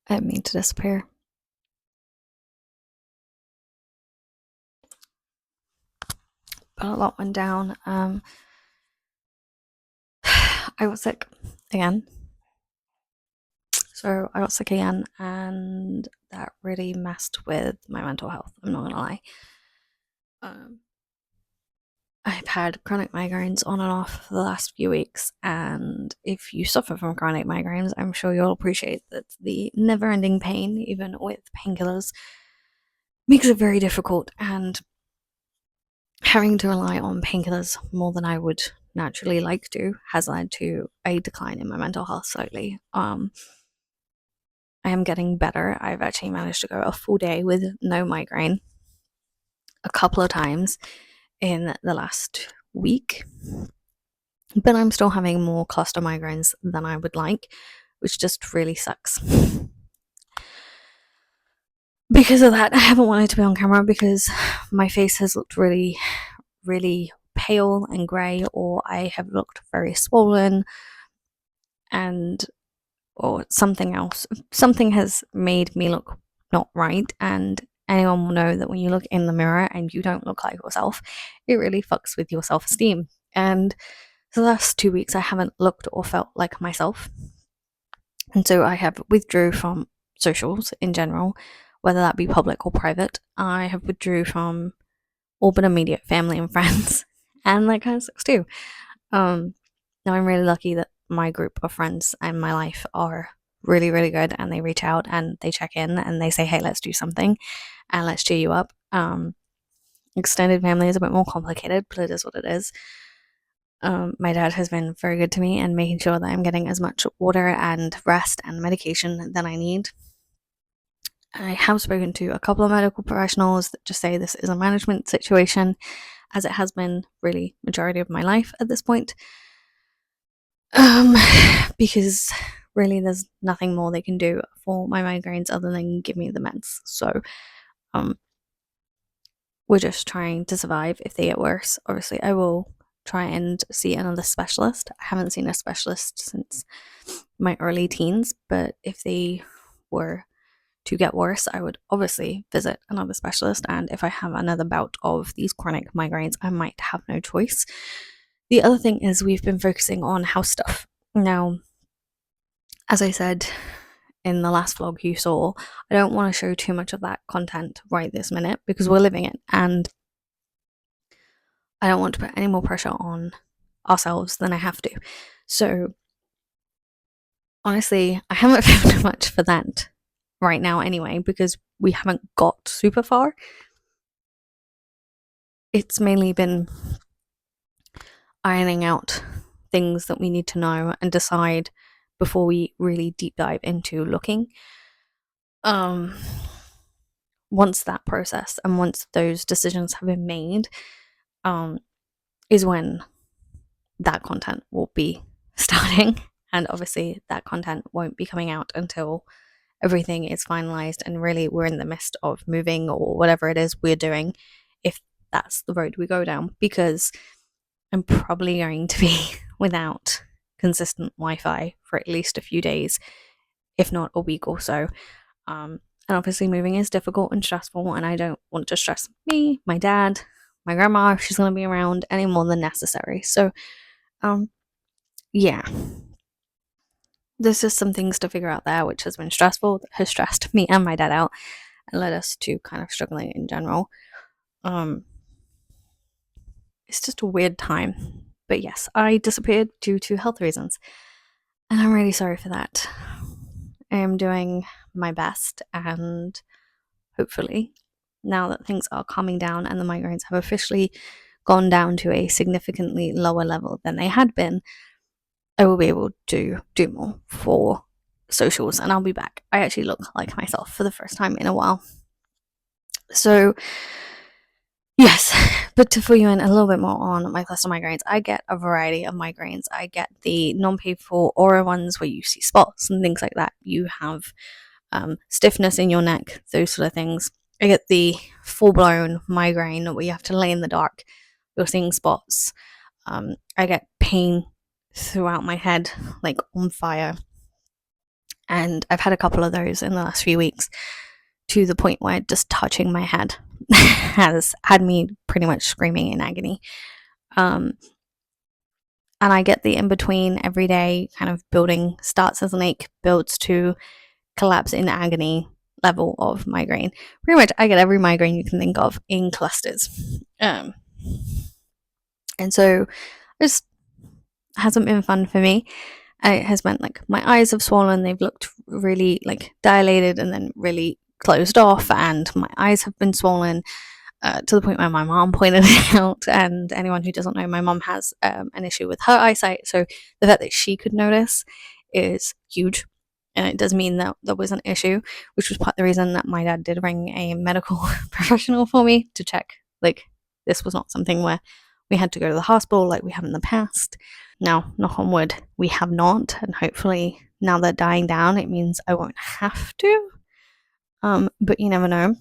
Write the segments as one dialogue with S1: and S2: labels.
S1: I didn't mean to disappear. But a lot went down. I got sick again. So I got sick again, and that really messed with my mental health. I'm not gonna lie. Um, I've had chronic migraines on and off for the last few weeks, and if you suffer from chronic migraines, I'm sure you'll appreciate that the never ending pain, even with painkillers, makes it very difficult. And having to rely on painkillers more than I would naturally like to has led to a decline in my mental health slightly. I am getting better. I've actually managed to go a full day with no migraine a couple of times in the last week, but I'm still having more cluster migraines than I would like, which just really sucks. Because of that, I haven't wanted to be on camera because my face has looked really, really pale and grey, or I have looked very swollen, and or something else. Something has made me look not right, and anyone will know that when you look in the mirror and you don't look like yourself, it really fucks with your self esteem. And for the last 2 weeks, I haven't looked or felt like myself. And so I have withdrew from socials in general, whether that be public or private. I have withdrew from all but immediate family and friends, and that kind of sucks too. Now I'm really lucky that my group of friends and my life are really, really good, and they reach out and they check in and they say, hey, let's do something and let's cheer you up. Extended family is a bit more complicated, but it is what it is. My dad has been very good to me and making sure that I'm getting as much water and rest and medication that I need. I have spoken to a couple of medical professionals that just say this is a management situation, as it has been really majority of my life at this point. Because really there's nothing more they can do for my migraines other than give me the meds. So we're just trying to survive. If they get worse, obviously I will try and see another specialist. I haven't seen a specialist since my early teens, but if they were to get worse, I would obviously visit another specialist. And if I have another bout of these chronic migraines, I might have no choice. The other thing is we've been focusing on house stuff. Now, as I said in the last vlog you saw, I don't want to show too much of that content right this minute because we're living it, and I don't want to put any more pressure on ourselves than I have to. So honestly, I haven't filmed much for that right now anyway because we haven't got super far. It's mainly been ironing out things that we need to know and decide before we really deep dive into looking. Once that process and once those decisions have been made, is when that content will be starting. And obviously that content won't be coming out until everything is finalized and really we're in the midst of moving or whatever it is we're doing, if that's the road we go down, because I'm probably going to be without consistent Wi-Fi for at least a few days, if not a week or so. And obviously moving is difficult and stressful, and I don't want to stress me, my dad, my grandma, if she's going to be around, any more than necessary. So yeah, there's just some things to figure out there, which has been stressful, that has stressed me and my dad out and led us to kind of struggling in general. It's just a weird time. But yes, I disappeared due to health reasons, and I'm really sorry for that. I am doing my best, and hopefully, now that things are calming down and the migraines have officially gone down to a significantly lower level than they had been, I will be able to do more for socials and I'll be back. I actually look like myself for the first time in a while. So yes, but to fill you in a little bit more on my cluster migraines, I get a variety of migraines. I get the non-painful aura ones where you see spots and things like that. You have stiffness in your neck, those sort of things. I get the full-blown migraine where you have to lay in the dark, you're seeing spots. I get pain throughout my head, like on fire. And I've had a couple of those in the last few weeks, to the point where just touching my head has had me pretty much screaming in agony. And I get the in between every day kind of building, starts as an ache, builds to collapse in agony level of migraine. Pretty much, I get every migraine you can think of in clusters. And so this hasn't been fun for me. It has meant like my eyes have swollen, they've looked really like dilated and then really closed off, and my eyes have been swollen. To the point where my mom pointed it out, and anyone who doesn't know, my mom has an issue with her eyesight, so the fact that she could notice is huge, and it does mean that there was an issue, which was part of the reason that my dad did ring a medical professional for me to check, like, this was not something where we had to go to the hospital like we have in the past. Now, knock on wood, we have not, and hopefully now they're dying down, it means I won't have to, but you never know.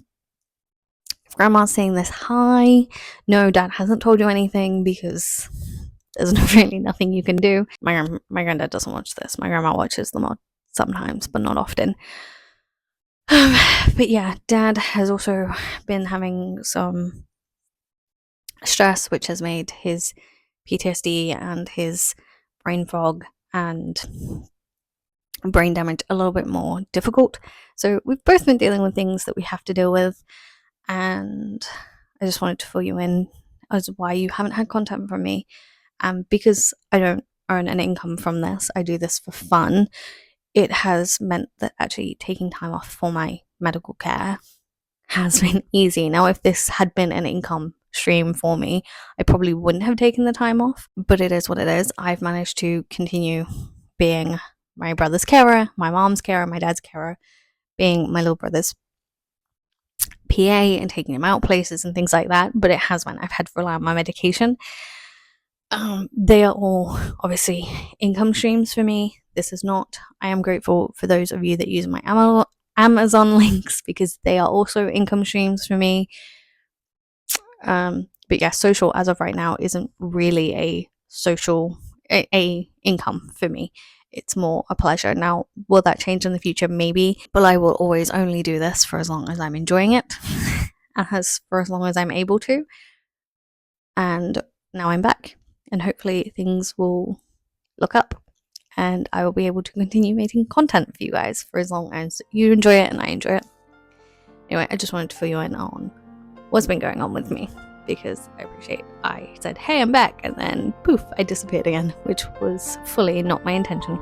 S1: Grandma's saying this, hi, no, dad hasn't told you anything because there's really nothing you can do. My granddad doesn't watch this. My grandma watches them sometimes, but not often. But yeah, dad has also been having some stress, which has made his PTSD and his brain fog and brain damage a little bit more difficult. So we've both been dealing with things that we have to deal with. And I just wanted to fill you in as why you haven't had content from me. Because I don't earn an income from this, I do this for fun. It has meant that actually taking time off for my medical care has been easy. Now, if this had been an income stream for me, I probably wouldn't have taken the time off, but it is what it is. I've managed to continue being my brother's carer, my mom's carer, my dad's carer, being my little brother's PA and taking him out places and things like that, but it has meant I've had to rely on my medication. They are all obviously income streams for me. This is not. I am grateful for those of you that use my Amazon links, because they are also income streams for me. But yeah, social as of right now isn't really a income for me. It's more a pleasure. Now, will that change in the future? Maybe, but I will always only do this for as long as I'm enjoying it, and for as long as I'm able to. And now I'm back, and hopefully things will look up, and I will be able to continue making content for you guys for as long as you enjoy it and I enjoy it. Anyway, I just wanted to fill you in on what's been going on with me, because I said, hey, I'm back, and then poof, I disappeared again, which was fully not my intention.